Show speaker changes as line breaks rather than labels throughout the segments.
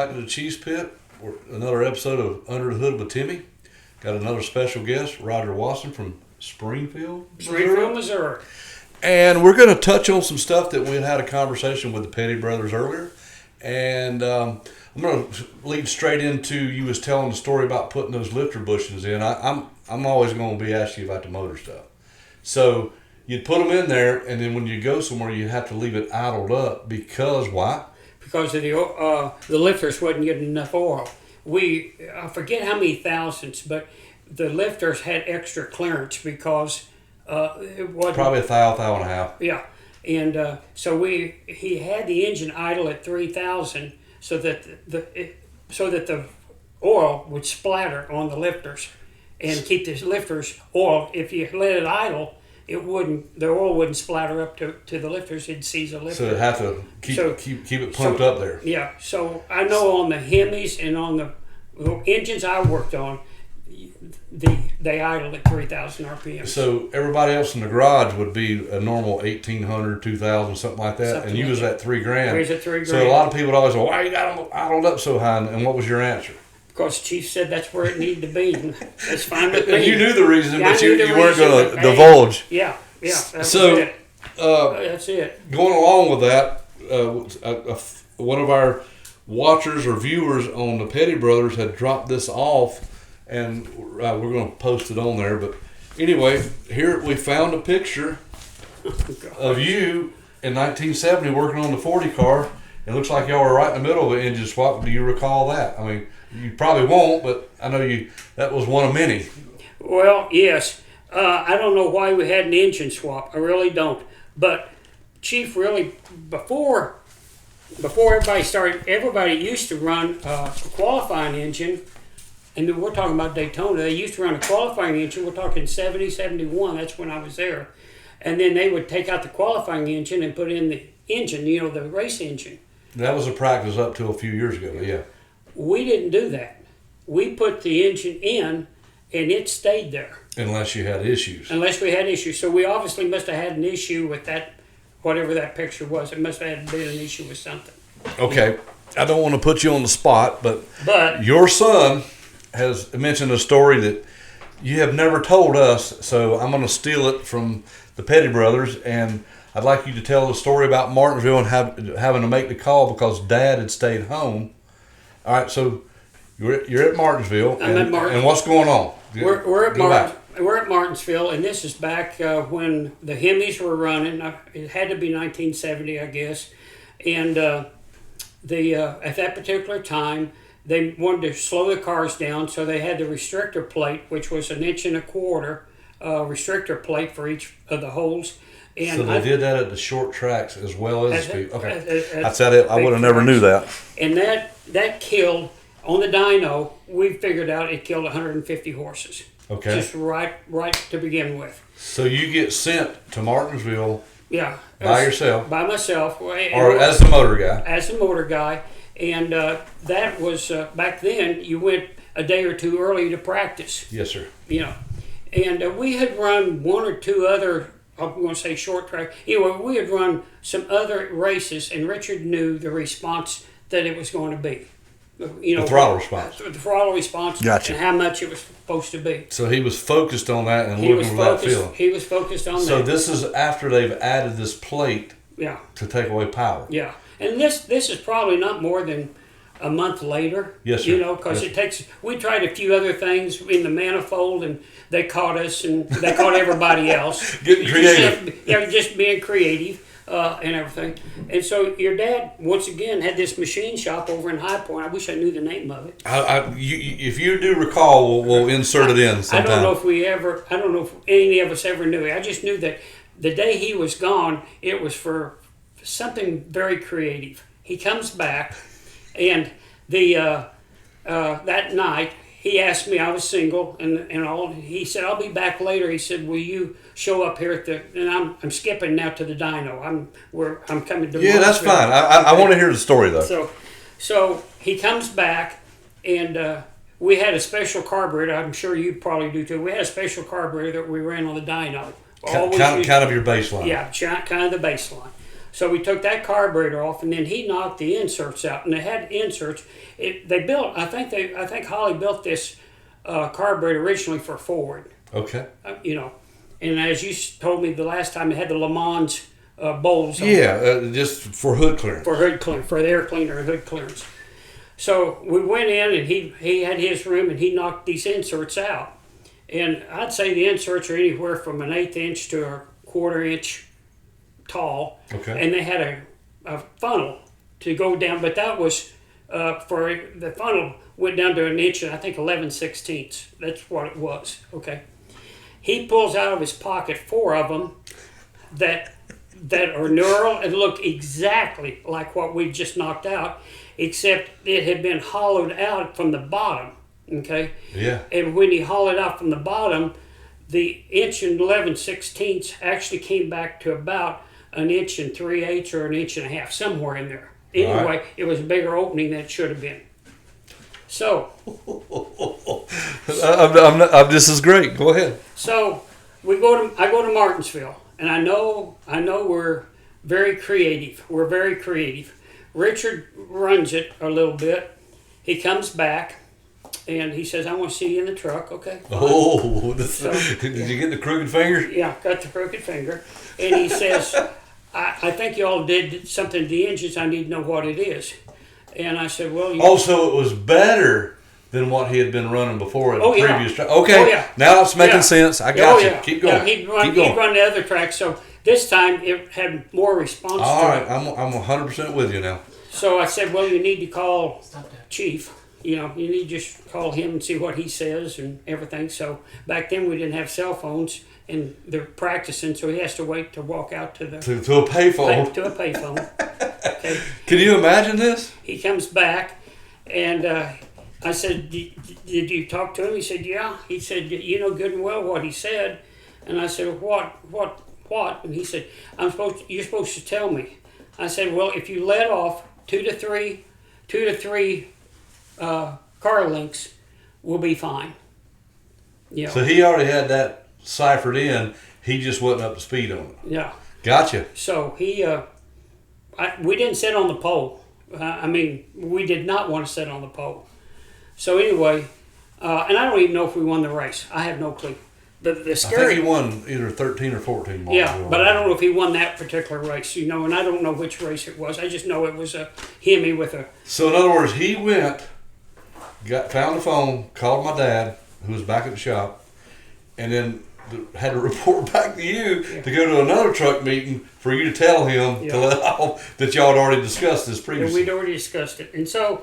back to the Cheese Pit. Another episode of Under the Hood with Timmy. Got another special guest, Roger Wasson from Springfield,
Missouri.
And we're going to touch on some stuff that we had a conversation with the Petty brothers earlier. And I'm going to lead straight into you was telling the story about putting those lifter bushings in. I'm always going to be asking you about the motor stuff. So you'd put them in there, and then when you go somewhere, you have to leave it idled up because why?
Because of the lifters wasn't getting enough oil. I forget how many thousands, but the lifters had extra clearance because it wasn't
probably a thou and a half.
Yeah, and so he had the engine idle at 3,000 so that the oil would splatter on the lifters and keep the lifters oil. If you let it idle, the oil wouldn't splatter up to the lifters. It'd seize the lifter.
So it had to keep it pumped up there.
Yeah. So I know on the Hemis and on the engines I worked on, they idled at 3,000 RPM.
So everybody else in the garage would be a normal 1,800, 2,000, something like that, and you was at $3,000.
I was at $3,000.
So a lot of people would always go, "Why you got them idled up so high?" And what was your answer?
Because Chief said that's where it needed to be. And that's fine with me.
And you knew the reason,
yeah,
but you weren't going to divulge.
Yeah. That's it.
Going along with that, one of our watchers or viewers on the Petty Brothers had dropped this off, and we're going to post it on there. But anyway, here we found a picture of you in 1970 working on the 40 car. It looks like y'all were right in the middle of an engine swap. Do you recall that? I mean, you probably won't, but I know that was one of many.
Well, yes. I don't know why we had an engine swap. I really don't. But Chief really, before everybody started, everybody used to run a qualifying engine. And we're talking about Daytona. They used to run a qualifying engine. We're talking 70, 71. That's when I was there. And then they would take out the qualifying engine and put in the engine, the race engine.
That was a practice up to a few years ago, yeah.
We didn't do that. We put the engine in, and it stayed there.
Unless you had issues.
Unless we had issues. So we obviously must have had an issue with that, whatever that picture was. It must have been an issue with something.
Okay. I don't want to put you on the spot, but your son has mentioned a story that you have never told us, so I'm going to steal it from the Petty Brothers, and I'd like you to tell the story about Martinsville and having to make the call because Dad had stayed home. All right, so you're at Martinsville.
I'm at Martinsville.
And what's going on?
We're at Martinsville, and this is back when the Hemis were running. It had to be 1970, I guess. And at that particular time, they wanted to slow the cars down, so they had the restrictor plate, which was 1.25 inches restrictor plate for each of the holes. And
so they did that at the short tracks as well as the speed. Okay,
that's
it. I would have never knew that.
And that killed on the dyno. We figured out it killed 150 horses.
Okay,
just right to begin with.
So you get sent to Martinsville.
Yeah,
by yourself.
By myself,
or as the motor guy.
As the motor guy, and that was back then. You went a day or two early to practice.
Yes, sir.
And we had run one or two other, I'm going to say short track. Anyway, we had run some other races, and Richard knew the response that it was going to be.
The throttle response.
The throttle response.
Gotcha.
And how much it was supposed to be.
So he was focused on that and looking for that feeling.
He was focused on that.
So this is after they've added this plate to take away power.
Yeah. And this is probably not more than a month later.
Yes, sir.
Because it takes. We tried a few other things in the manifold, and they caught us, and they caught everybody else.
Getting creative.
Just being creative and everything. And so your dad once again had this machine shop over in High Point. I wish I knew the name of it.
If you do recall, we'll insert it in sometime.
I don't know if any of us ever knew it. I just knew that the day he was gone, it was for something very creative. He comes back. And that night, he asked me, I was single, and all. He said, "I'll be back later." He said, "Will you show up here at the?" And I'm skipping now to the dyno. I'm coming to.
Yeah, that's fine. I want to hear the story though.
So he comes back, and we had a special carburetor. I'm sure you probably do too. We had a special carburetor that we ran on the dyno.
Kind of your baseline.
Yeah, kind of the baseline. So we took that carburetor off, and then he knocked the inserts out, and they had inserts. They built. I think Holly built this carburetor originally for Ford.
Okay.
And as you told me the last time, it had the Le Mans bowls.
Yeah, just for hood clearance.
For hood clearance, for the air cleaner and hood clearance. So we went in, and he had his room, and he knocked these inserts out. And I'd say the inserts are anywhere from an 1/8 inch to a 1/4 inch tall.
Okay.
And they had a funnel to go down, but that was for the funnel went down to 1 inch and I think 11/16. That's what it was. Okay. He pulls out of his pocket 4 of them that are neural and look exactly like what we just knocked out, except it had been hollowed out from the bottom. Okay.
Yeah.
And when he hollowed out from the bottom, the 1 11/16 actually came back to about 1 3/8 or 1.5 inches, somewhere in there. Anyway,
right.
It was a bigger opening than it should have been. So,
this is great. Go ahead.
So I go to Martinsville, and I know we're very creative. We're very creative. Richard runs it a little bit. He comes back, and he says, "I want to see you in the truck." Okay. Fine.
Oh, did you get the crooked finger?
Yeah, got the crooked finger. And he says, I think y'all did something to the engines. I need to know what it is. And I said, well...
So it was better than what he had been running before at the previous track. Okay,
oh, yeah.
Now it's making sense. I got you.
Yeah.
Keep going.
Yeah, he'd run the other track. So this time it had more response
All
to
right,
it.
I'm 100% with you now.
So I said, well, you need to call Chief. You need to just call him and see what he says and everything. So back then we didn't have cell phones, and they're practicing, so he has to wait to walk out to the
to a payphone.
To a payphone. Okay.
Can you imagine this?
He comes back, and I said, "Did you talk to him?" He said, "Yeah." He said, "You know good and well what he said." And I said, "What?" And he said, "You're supposed to tell me." I said, "Well, if you let off two to three car links, we'll be fine."
So he already had that ciphered in. He just wasn't up to speed on it.
Yeah.
Gotcha.
So we didn't sit on the pole. We did not want to sit on the pole. So anyway, and I don't even know if we won the race. I have no clue. The scary.
I think he won either 13 or 14 miles.
Yeah, but I don't know if he won that particular race, and I don't know which race it was. I just know it was a Hemi with a...
So in other words, he went, found the phone, called my dad, who was back at the shop, and then had to report back to you to go to another truck meeting for you to tell him to let off that y'all had already discussed this previously.
Yeah, we'd already discussed it, and so...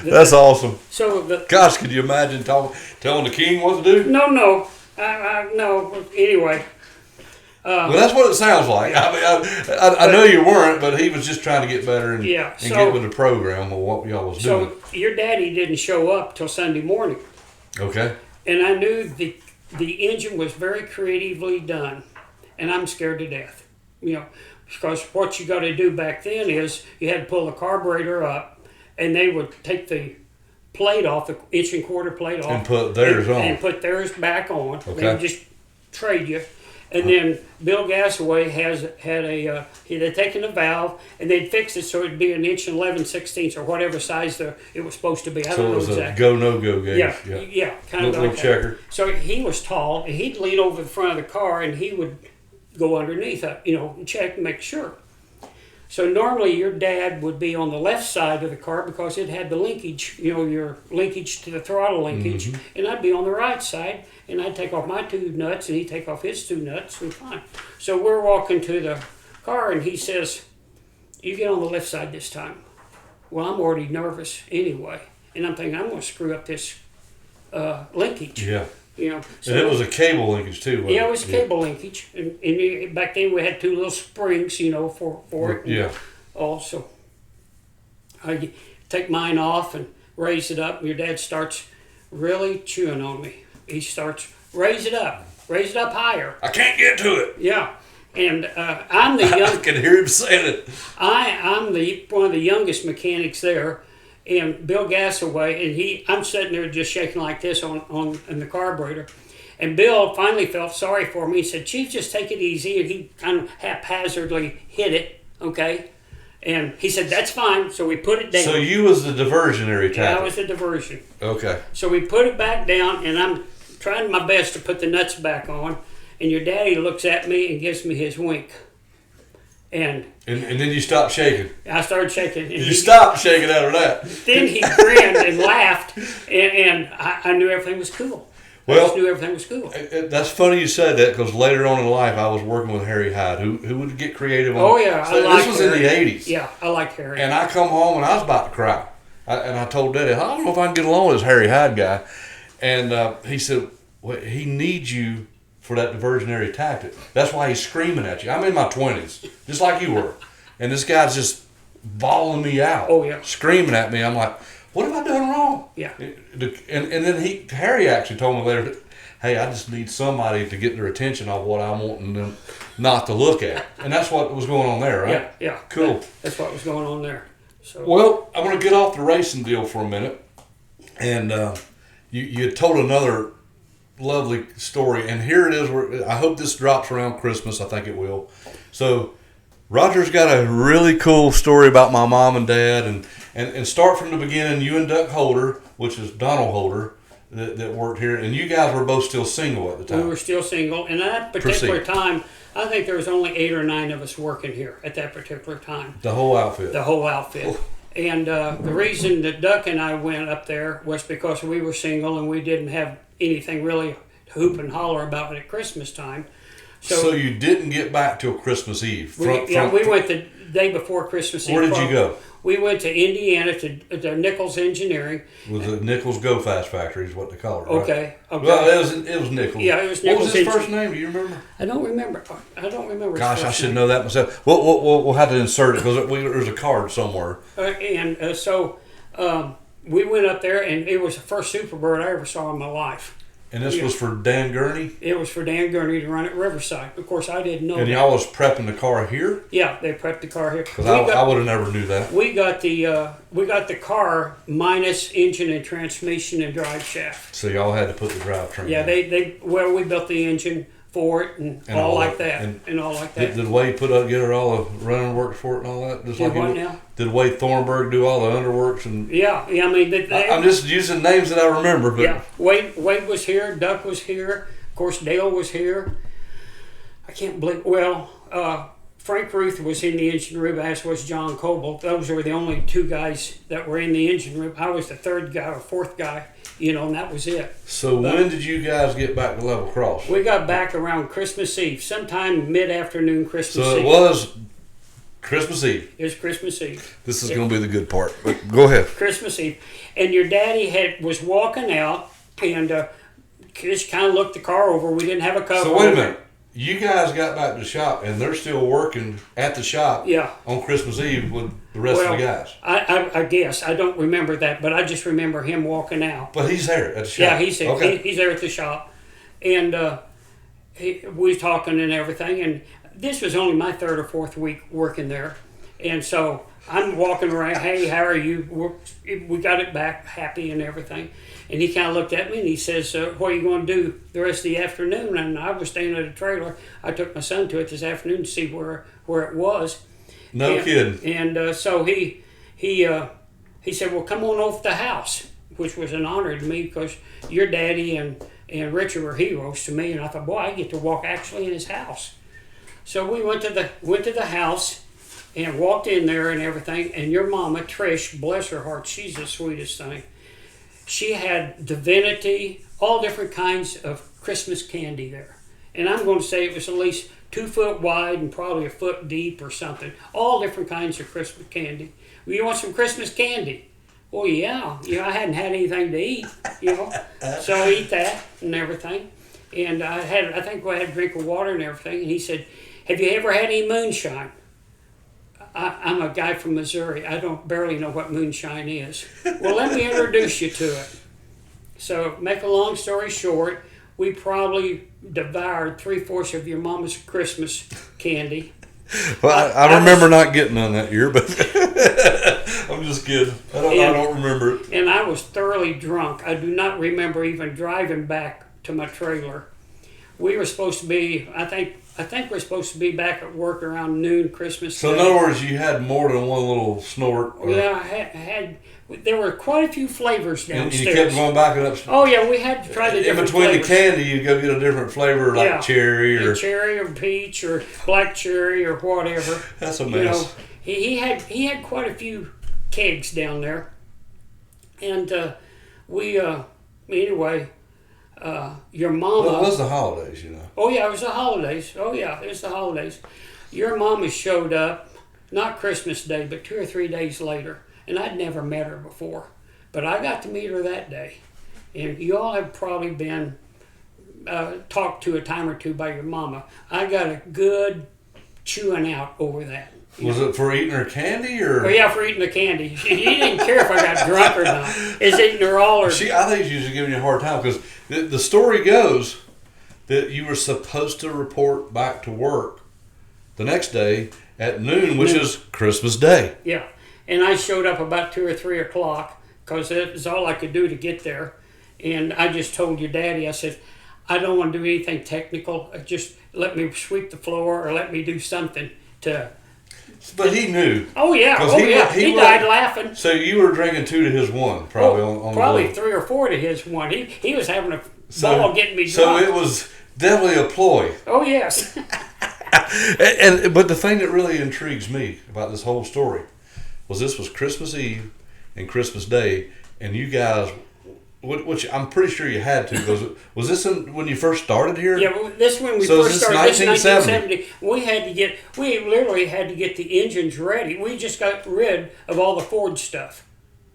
That's awesome.
So
gosh, could you imagine telling the king what to do?
No. No. Anyway.
Well, that's what it sounds like. I know you weren't, but he was just trying to get better and get with the program of what y'all was doing.
So your daddy didn't show up till Sunday morning.
Okay.
And I knew the engine was very creatively done, and I'm scared to death. Because what you got to do back then is you had to pull the carburetor up, and they would take the plate off, the 1 1/4 plate off.
And put theirs on.
And put theirs back on.
Okay.
They would just trade you. And then Bill Gasaway they'd taken the valve, and they'd fixed it so it'd be 1 11/16 or whatever size it was supposed to be. I don't know exactly.
So it was a go-no-go gauge.
Yeah, kind of
little
like
checker.
So he was tall, and he'd lean over the front of the car, and he would go underneath it, and check and make sure. So normally your dad would be on the left side of the car because it had the linkage, your linkage to the throttle linkage, and I'd be on the right side, and I'd take off my 2 nuts, and he'd take off his 2 nuts, and fine. So we're walking to the car, and he says, "You get on the left side this time." Well, I'm already nervous anyway, and I'm thinking I'm going to screw up this linkage.
Yeah.
So,
and it was a cable linkage too, wasn't it?
Yeah, it was cable linkage. And back then we had 2 little springs, for it.
Yeah.
Also, I take mine off and raise it up. And your dad starts really chewing on me. He starts, raise it up higher.
I can't get to it.
Yeah. And I'm the young...
I can hear him saying it.
I'm one of the youngest mechanics there. And Bill Gasaway, and I'm sitting there just shaking like this on the carburetor, And Bill finally felt sorry for me. He said, Chief, just take it easy. And he kind of haphazardly hit it, okay? And he said, that's fine. So we put it down.
So you was the diversionary tactic.
Yeah, I was the diversion.
Okay.
So we put it back down, and I'm trying my best to put the nuts back on. And your daddy looks at me and gives me his wink. And
then you stopped shaking.
I started shaking. And
You stopped shaking after that.
Then he grinned and laughed, and I knew everything was cool. I just knew everything was cool.
That's funny you said that, because later on in life I was working with Harry Hyde, who would get creative on.
Oh yeah,
this was
Harry.
in the 80s.
Yeah, I liked Harry.
And I come home and I was about to cry. And I told Daddy, I don't know if I can get along with this Harry Hyde guy. And he said, well, he needs you for that diversionary tactic. That's why he's screaming at you. I'm in my 20s, just like you were. And this guy's just bawling me out.
Oh, yeah.
Screaming at me. I'm like, what have I done wrong?
Yeah.
And then Harry actually told me later, hey, I just need somebody to get their attention on what I'm wanting them not to look at. And that's what was going on there, right?
Yeah, yeah.
Cool.
That's what was going on there. So.
Well, I'm going to get off the racing deal for a minute. And you had told another lovely story, and here it is. I hope this drops around Christmas. I think it will. So Roger's got a really cool story about my mom and dad, and start from the beginning. You and Duck Holder, which is Donald Holder, that worked here, and you guys were both still single at the time.
We were still single, and at that particular time, I think there was only 8 or 9 of us working here at that particular time.
The whole outfit.
The whole outfit. And the reason that Duck and I went up there was because we were single and we didn't have anything really to hoop and holler about at Christmas time.
So you didn't get back till Christmas Eve?
We went the day before Christmas Eve.
Where did you go?
We went to Indiana to Nichols Engineering.
Was it Nichols Go Fast Factory is what they call it, right?
Okay.
Well, it was Nichols.
Yeah, it was Nichols.
What was his first name? Do you remember?
I don't remember.
Gosh, I should know that myself. We'll have to insert it because there's a card somewhere.
So we went up there, and it was the first Superbird I ever saw in my life.
And this was for Dan Gurney?
It was for Dan Gurney to run at Riverside. Of course, I didn't know
And y'all was prepping the car here?
Yeah, they prepped the car here.
Because I would have never knew that.
We got the car minus engine and transmission and drive shaft.
So y'all had to put the drivetrain
Yeah,
in.
we built the engine for it and all like that. And all like that.
Did Wade get her all the running works for it and all that? Just
Did
like
what now?
Did Wade Thornburg do all the underworks?
Yeah, I mean...
I'm just using names that I remember. But
yeah, Wade was here, Duck was here, of course Dale was here. I can't believe... Frank Ruth was in the engine room, as was John Coble. Those were the only 2 guys that were in the engine room. I was the 3rd guy or 4th guy, and that was it.
So when did you guys get back to Level Cross?
We got back around Christmas Eve, sometime mid-afternoon Christmas Eve.
So it was Christmas Eve.
It was Christmas Eve.
This is going to be the good part. But go ahead.
Christmas Eve. And your daddy was walking out and just kind of looked the car over. We didn't have a cover.
So wait a minute. You guys got back to the shop, and they're still working at the shop on Christmas Eve with the rest of the guys.
I guess. I don't remember that, but I just remember him walking out.
But he's there at the shop.
Yeah, he's there.
Okay.
He's there at the shop. And we was talking and everything, and this was only my 3rd or 4th week working there. And so I'm walking around, hey, how are you? We got it back happy and everything. And he kind of looked at me and he says, what are you going to do the rest of the afternoon? And I was staying at a trailer. I took my son to it this afternoon to see where it was.
No kidding.
And so he said, well, come on over to the house, which was an honor to me because your daddy and Richard were heroes to me. And I thought, boy, I get to walk actually in his house. So we went to the house and walked in there and everything. And your mama, Trish, bless her heart, she's the sweetest thing. She had Divinity, all different kinds of Christmas candy there. And I'm going to say it was at least 2 foot wide and probably a foot deep or something. All different kinds of Christmas candy. Well, you want some Christmas candy? Well, yeah. I hadn't had anything to eat, So I eat that and everything. And I think I had a drink of water and everything. And he said, have you ever had any moonshine? I'm a guy from Missouri. I barely know what moonshine is. Well, let me introduce you to it. So, make a long story short, we probably devoured 3/4 of your mama's Christmas candy.
Well, I remember not getting none that year, but I'm just kidding. I don't remember it.
And I was thoroughly drunk. I do not remember even driving back to my trailer we were supposed to be. I think we're supposed to be back at work around noon Christmas
So in
Day.
other words, you had more than one little snort.
Yeah, I had. There were quite a few flavors
And
downstairs.
you kept going back and up.
Oh yeah, we had to try the
In
different
between
flavors.
the candy, you go get a different flavor like
Yeah.
cherry or.
Cherry or peach or black cherry or whatever.
That's a
You
mess.
know, he had quite a few kegs down there, and anyway, your mama.
Well, it was the holidays, you know.
Oh yeah, it was the holidays. Oh yeah, it was the holidays. Your mama showed up, not Christmas Day, but 2 or 3 days later, and I'd never met her before, but I got to meet her that day, and you all have probably been talked to a time or two by your mama. I got a good chewing out over that.
Was it for eating her candy or?
Oh yeah, for eating the candy. She didn't care if I got drunk or not. Is eating her all or?
I think she's just giving you a hard time because the story goes that you were supposed to report back to work the next day at noon, which is Christmas Day.
Yeah, and I showed up about 2 or 3 o'clock because it was all I could do to get there. And I just told your daddy, I said, I don't want to do anything technical. Just let me sweep the floor or let me do something to.
But he knew.
Oh yeah,
'Cause
he died laughing.
So you were drinking 2 to his 1, probably on
probably
the
3 or 4 to his 1. He was having a ball getting me
So
drunk.
it was definitely a ploy.
Oh yes.
But the thing that really intrigues me about this whole story was this was Christmas Eve and Christmas Day, and you guys, which I'm pretty sure you had to, because was this when you first started here?
Yeah, well, this when we
So
first
is this
started. This
1970?
1970. We literally had to get the engines ready. We just got rid of all the Ford stuff.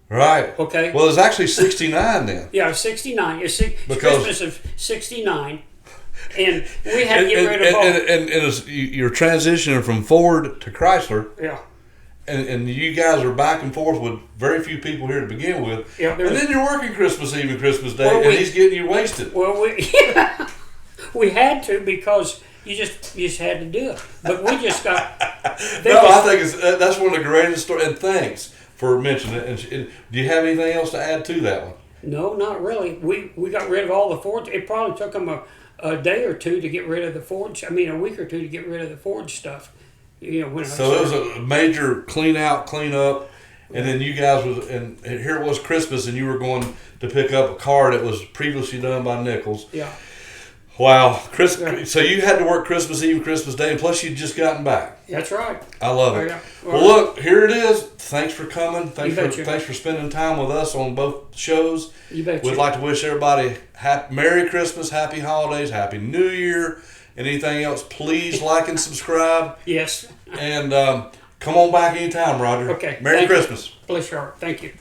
Right.
Okay.
Well, it's actually 69 then.
Yeah, 69. It's
Because-
Christmas of 69. And we had to get rid of all.
And you're transitioning from Ford to Chrysler,
Yeah.
and you guys are back and forth with very few people here to begin with.
Yeah,
and then you're working Christmas Eve and Christmas Day,
Well,
and he's getting you wasted.
Well, we had to because you just had to do it. But we just got.
I think that's one of the greatest stories. And thanks for mentioning it. And do you have anything else to add to that one?
No, not really. We got rid of all the Fords. It probably took them a day or two to get rid of the Ford. I mean, a week or two to get rid of the Ford stuff. You know, when
So it was a major clean out, clean up, and then you guys and here it was Christmas, and you were going to pick up a car that was previously done by Nichols.
Yeah.
Wow, so you had to work Christmas Eve, Christmas Day, and plus you'd just gotten back.
That's right.
I love it.
Yeah.
Well, look, here it is. Thanks for coming.
You betcha.
Thanks for spending time with us on both shows.
You betcha.
We'd like to wish everybody Merry Christmas, Happy Holidays, Happy New Year. Anything else, please like and subscribe.
Yes.
And come on back anytime, Roger.
Okay.
Merry
Thank you.
Christmas.
Bless your heart. Thank you.